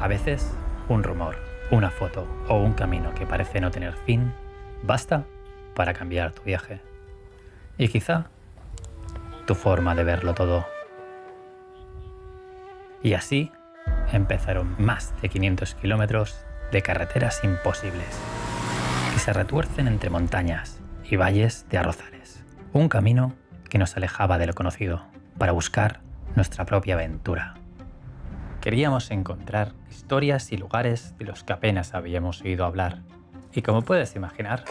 A veces, un rumor, una foto o un camino que parece no tener fin basta para cambiar tu viaje. Y quizá tu forma de verlo todo. Y así empezaron más de 500 kilómetros de carreteras imposibles que se retuercen entre montañas y valles de arrozales. Un camino que nos alejaba de lo conocido para buscar nuestra propia aventura. Queríamos encontrar historias y lugares de los que apenas habíamos oído hablar. Y como puedes imaginar,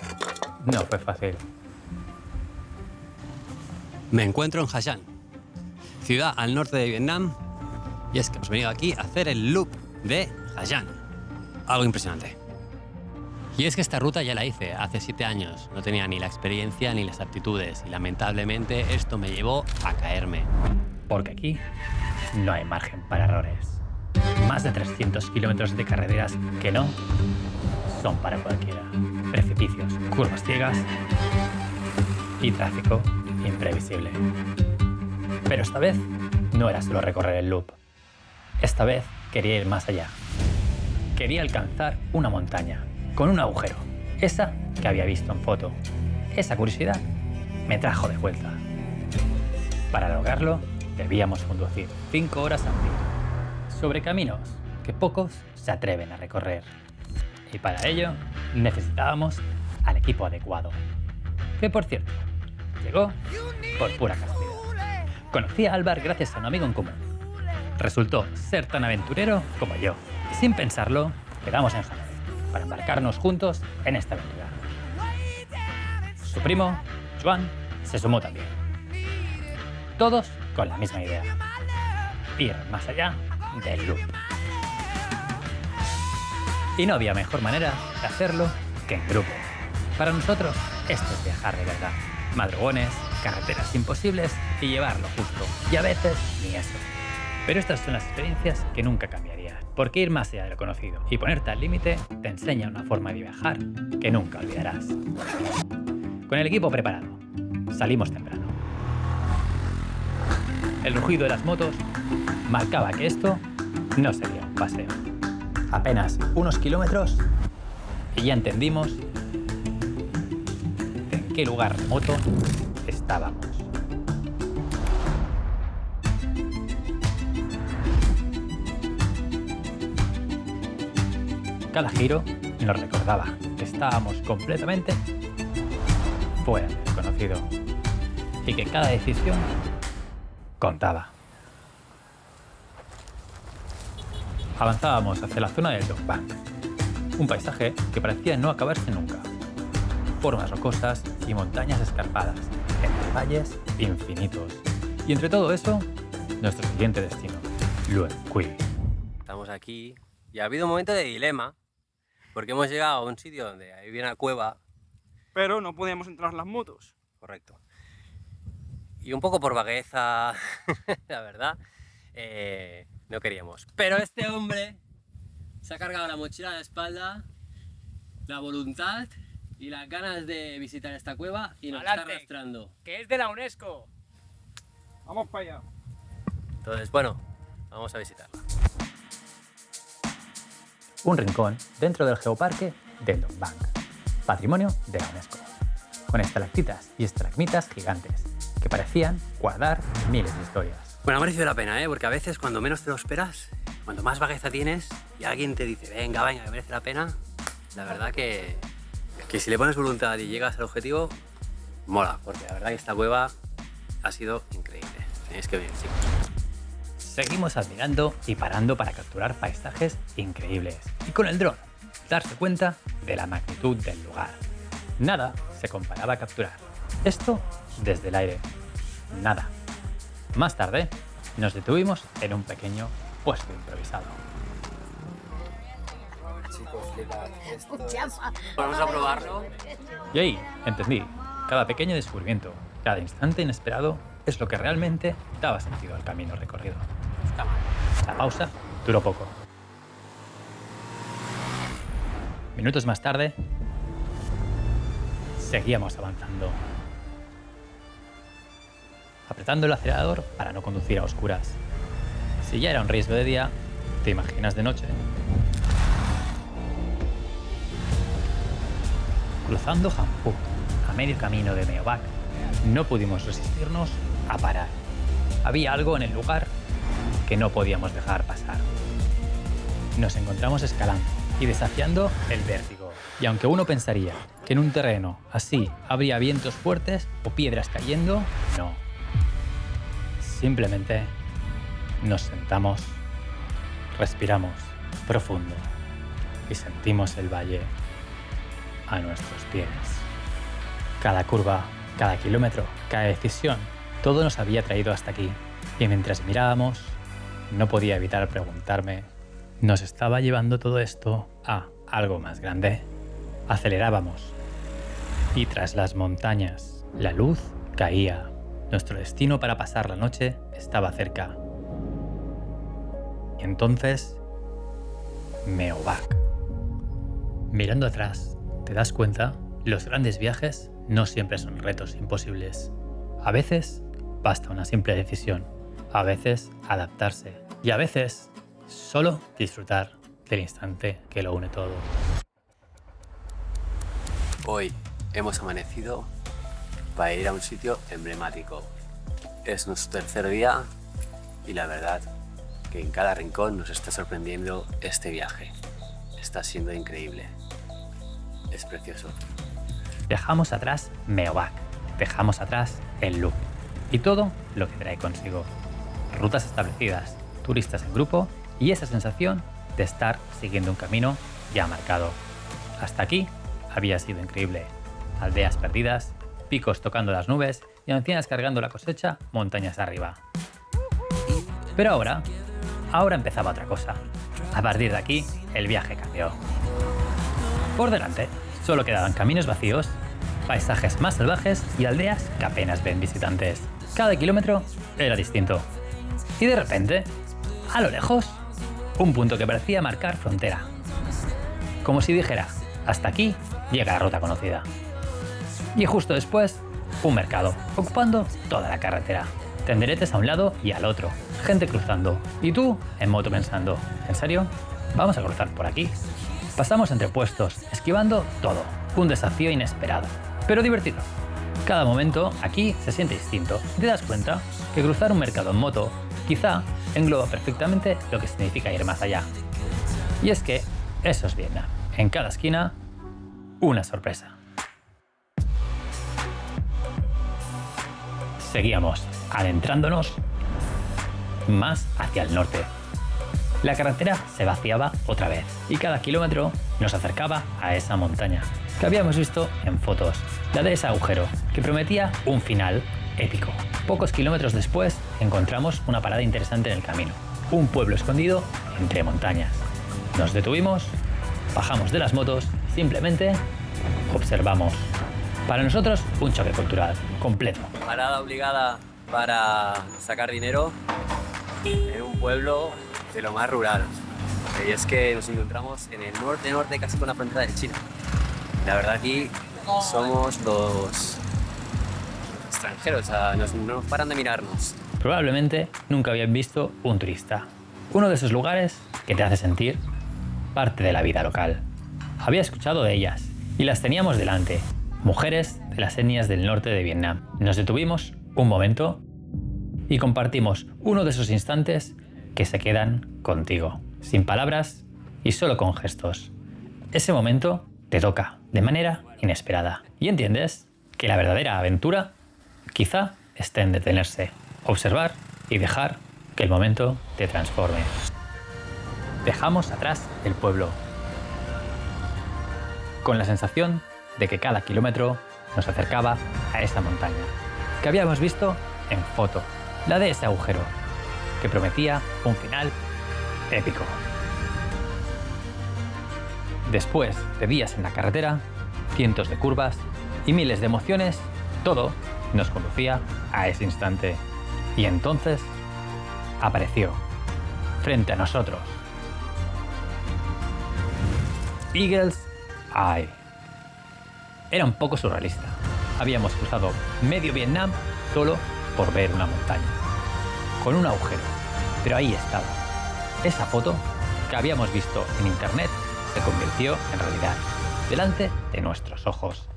no fue fácil. Me encuentro en Hà Giang, ciudad al norte de Vietnam, y es que hemos venido aquí a hacer el loop de Hà Giang. Algo impresionante. Y es que esta ruta ya la hice hace 7 años. No tenía ni la experiencia ni las aptitudes y lamentablemente esto me llevó a caerme. Porque aquí no hay margen para errores. Más de 300 kilómetros de carreteras que no son para cualquiera. Precipicios, curvas ciegas y tráfico imprevisible. Pero esta vez no era solo recorrer el loop. Esta vez quería ir más allá. Quería alcanzar una montaña con un agujero. Esa que había visto en foto. Esa curiosidad me trajo de vuelta. Para lograrlo, debíamos conducir 5 horas al día sobre caminos que pocos se atreven a recorrer. Y para ello necesitábamos al equipo adecuado. Que por cierto, llegó por pura casualidad. Conocí a Álvar gracias a un amigo en común. Resultó ser tan aventurero como yo. Y sin pensarlo, quedamos en Hanoi para embarcarnos juntos en esta aventura. Su primo, Joan, se sumó también. Todos con la misma idea. Ir más allá del loop. Y no había mejor manera de hacerlo que en grupo. Para nosotros, esto es viajar de verdad. Madrugones, carreteras imposibles y llevarlo justo. Y a veces ni eso. Pero estas son las experiencias que nunca cambiarían. Porque ir más allá de lo conocido y ponerte al límite te enseña una forma de viajar que nunca olvidarás. Con el equipo preparado, salimos temprano. El rugido de las motos marcaba que esto no sería un paseo. Apenas unos kilómetros y ya entendimos en qué lugar remoto estábamos. Cada giro nos recordaba que estábamos completamente fuera del desconocido y que cada decisión contaba. Avanzábamos hacia la zona del Dong Bang, un paisaje que parecía no acabarse nunca. Formas rocosas y montañas escarpadas, entre valles infinitos. Y entre todo eso, nuestro siguiente destino, Luen Cui. Estamos aquí y ha habido un momento de dilema, porque hemos llegado a un sitio donde había una cueva. Pero no podíamos entrar las motos. Correcto. Y un poco por vagueza, la verdad, no queríamos. Pero este hombre se ha cargado la mochila a la espalda, la voluntad y las ganas de visitar esta cueva y nos está arrastrando. ¡Que es de la UNESCO! Vamos para allá. Entonces, bueno, vamos a visitarla. Un rincón dentro del geoparque del Dong Bang, patrimonio de la UNESCO, con estalactitas y estalagmitas gigantes que parecían guardar miles de historias. Bueno, ha merecido la pena, porque a veces cuando menos te lo esperas, cuando más vagueza tienes y alguien te dice venga, venga, que merece la pena, la verdad que si le pones voluntad y llegas al objetivo, mola, porque la verdad que esta cueva ha sido increíble. Tenéis que venir, chicos. Seguimos admirando y parando para capturar paisajes increíbles. Y con el dron, darse cuenta de la magnitud del lugar. Nada se comparaba a capturar. Esto desde el aire. Nada. Más tarde, nos detuvimos en un pequeño puesto improvisado. Chicos, vamos a probarlo. Y ahí entendí, cada pequeño descubrimiento, cada instante inesperado, es lo que realmente daba sentido al camino recorrido. La pausa duró poco. Minutos más tarde, seguíamos avanzando, apretando el acelerador para no conducir a oscuras. Si ya era un riesgo de día, ¿te imaginas de noche? cruzando Hanpuk, a medio camino de Meo Bak, no pudimos resistirnos a parar. Había algo en el lugar que no podíamos dejar pasar. Nos encontramos escalando y desafiando el vértigo. Y aunque uno pensaría que en un terreno así habría vientos fuertes o piedras cayendo, no. Simplemente nos sentamos, respiramos profundo y sentimos el valle a nuestros pies. Cada curva, cada kilómetro, cada decisión, todo nos había traído hasta aquí. Y mientras mirábamos, no podía evitar preguntarme, ¿nos estaba llevando todo esto a algo más grande? Acelerábamos. Y tras las montañas, la luz caía. Nuestro destino para pasar la noche estaba cerca. Y entonces, Meo Bak. Mirando atrás, te das cuenta, los grandes viajes no siempre son retos imposibles. A veces basta una simple decisión, a veces adaptarse y a veces solo disfrutar del instante que lo une todo. Hoy hemos amanecido para ir a un sitio emblemático. Es nuestro tercer día y la verdad que en cada rincón nos está sorprendiendo este viaje. Está siendo increíble. Es precioso. Dejamos atrás Meo Bak, dejamos atrás el loop y todo lo que trae consigo. Rutas establecidas, turistas en grupo y esa sensación de estar siguiendo un camino ya marcado. Hasta aquí había sido increíble. Aldeas perdidas, picos tocando las nubes y ancianas cargando la cosecha montañas arriba. Pero ahora empezaba otra cosa. A partir de aquí, el viaje cambió. Por delante, solo quedaban caminos vacíos, paisajes más salvajes y aldeas que apenas ven visitantes. Cada kilómetro era distinto. Y de repente, a lo lejos, un punto que parecía marcar frontera. Como si dijera, hasta aquí llega la ruta conocida. Y justo después, un mercado, ocupando toda la carretera. Tenderetes a un lado y al otro, gente cruzando. Y tú, en moto pensando, ¿en serio? ¿Vamos a cruzar por aquí? Pasamos entre puestos, esquivando todo. Un desafío inesperado, pero divertido. Cada momento aquí se siente distinto y te das cuenta que cruzar un mercado en moto quizá engloba perfectamente lo que significa ir más allá. Y es que eso es Vietnam. En cada esquina, una sorpresa. Seguíamos adentrándonos más hacia el norte. La carretera se vaciaba otra vez y cada kilómetro nos acercaba a esa montaña que habíamos visto en fotos, la de ese agujero que prometía un final épico. Pocos kilómetros después encontramos una parada interesante en el camino, un pueblo escondido entre montañas. Nos detuvimos, bajamos de las motos, simplemente observamos. Para nosotros, un choque cultural completo. Parada obligada para sacar dinero en un pueblo de lo más rural. Y es que nos encontramos en el norte, casi con la frontera de China. La verdad aquí somos los extranjeros, o sea, no nos paran de mirarnos. Probablemente nunca habían visto un turista. Uno de esos lugares que te hace sentir parte de la vida local. Había escuchado de ellas y las teníamos delante. Mujeres de las etnias del norte de Vietnam. Nos detuvimos un momento y compartimos uno de esos instantes que se quedan contigo, sin palabras y solo con gestos. Ese momento te toca de manera inesperada y entiendes que la verdadera aventura quizá esté en detenerse, observar y dejar que el momento te transforme. Dejamos atrás el pueblo, con la sensación de que cada kilómetro nos acercaba a esa montaña que habíamos visto en foto, la de ese agujero, que prometía un final épico. Después de días en la carretera, cientos de curvas y miles de emociones, todo nos conducía a ese instante. Y entonces apareció frente a nosotros Eagle's Eye. Era un poco surrealista. Habíamos cruzado medio Vietnam solo por ver una montaña, con un agujero. Pero ahí estaba. Esa foto que habíamos visto en internet se convirtió en realidad. delante de nuestros ojos.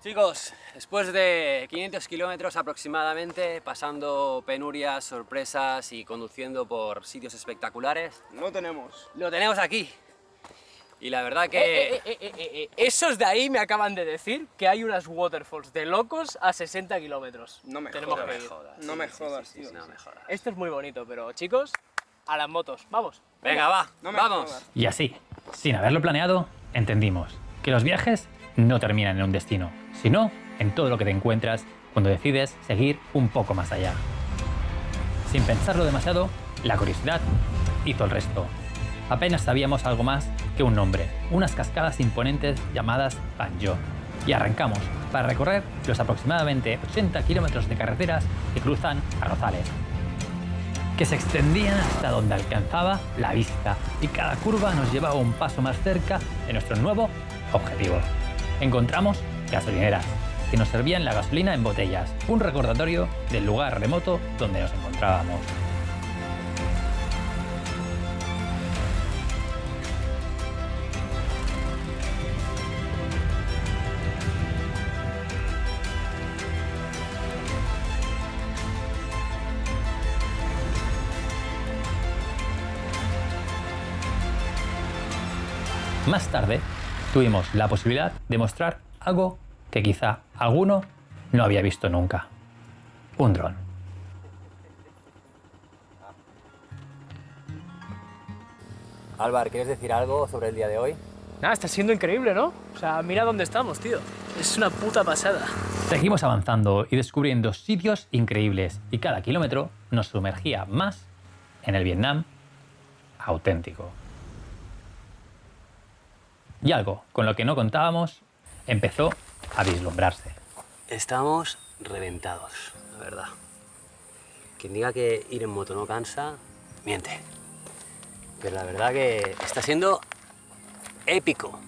Chicos, después de 500 kilómetros aproximadamente, pasando penurias, sorpresas y conduciendo por sitios espectaculares, Lo tenemos. lo tenemos aquí. Y la verdad que... Esos de ahí me acaban de decir que hay unas waterfalls de locos a 60 kilómetros. No me Tenemos jodas. que ir. No me jodas, tío. No me jodas. Esto es muy bonito, pero chicos, a las motos, vamos. Venga, va, No me vamos. jodas. Y así, sin haberlo planeado, entendimos que los viajes no terminan en un destino, sino en todo lo que te encuentras cuando decides seguir un poco más allá. Sin pensarlo demasiado, la curiosidad hizo el resto. Apenas sabíamos algo más que un nombre, unas cascadas imponentes llamadas Banjo, y arrancamos para recorrer los aproximadamente 80 kilómetros de carreteras que cruzan Arrozales, que se extendían hasta donde alcanzaba la vista, y cada curva nos llevaba un paso más cerca de nuestro nuevo objetivo. Encontramos gasolineras que nos servían la gasolina en botellas, un recordatorio del lugar remoto donde nos encontrábamos. Más tarde, tuvimos la posibilidad de mostrar algo que quizá alguno no había visto nunca. Un dron. Álvaro, ¿quieres decir algo sobre el día de hoy? Nada, está siendo increíble, ¿no? O sea, mira dónde estamos, tío. Es una puta pasada. Seguimos avanzando y descubriendo sitios increíbles, y cada kilómetro nos sumergía más en el Vietnam auténtico. Y algo con lo que no contábamos empezó a vislumbrarse. Estamos reventados, la verdad. Quien diga que ir en moto no cansa, miente. Pero la verdad que está siendo épico.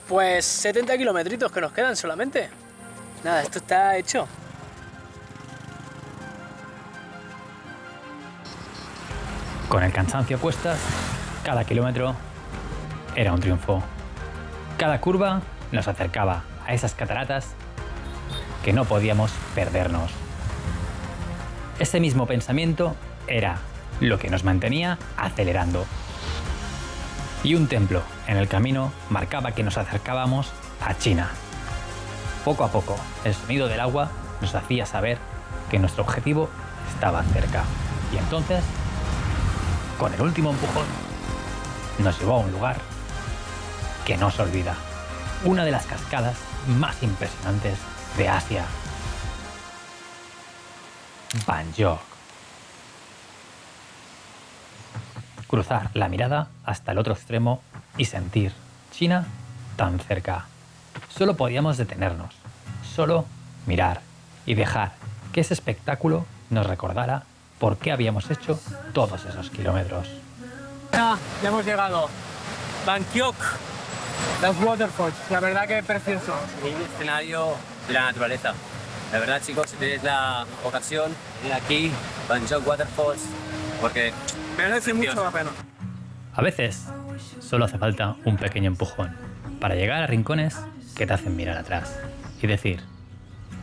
Pues 70 kilometritos que nos quedan solamente. Nada, esto está hecho. Con el cansancio a cuestas, cada kilómetro era un triunfo. Cada curva nos acercaba a esas cataratas que no podíamos perdernos. Ese mismo pensamiento era lo que nos mantenía acelerando. Y un templo en el camino marcaba que nos acercábamos a China. Poco a poco, el sonido del agua nos hacía saber que nuestro objetivo estaba cerca. Y entonces, con el último empujón, nos llevó a un lugar que no se olvida. Una de las cascadas más impresionantes de Asia. Banjo. Cruzar la mirada hasta el otro extremo y sentir China tan cerca. Solo podíamos detenernos, solo mirar y dejar que ese espectáculo nos recordara por qué habíamos hecho todos esos kilómetros. Ya hemos llegado. Bangkok. Las waterfalls. La verdad que es precioso. Un escenario de la naturaleza. La verdad, chicos, si tenéis la ocasión, venid aquí, Bangkok Waterfalls, porque Merece mucho la pena. A veces solo hace falta un pequeño empujón para llegar a rincones que te hacen mirar atrás y decir,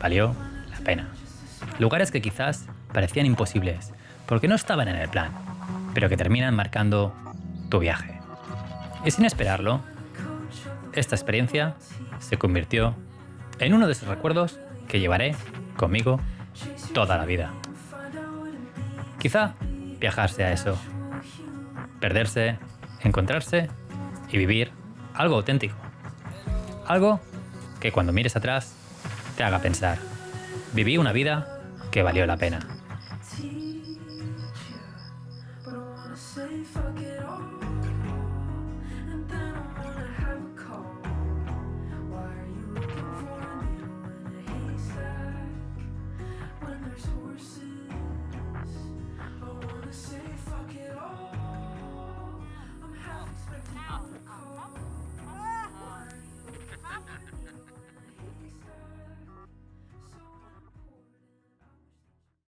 valió la pena. Lugares que quizás parecían imposibles porque no estaban en el plan, pero que terminan marcando tu viaje. Y sin esperarlo, esta experiencia se convirtió en uno de esos recuerdos que llevaré conmigo toda la vida. Quizá viajar sea eso, perderse, encontrarse y vivir algo auténtico. Algo que cuando mires atrás te haga pensar, viví una vida que valió la pena.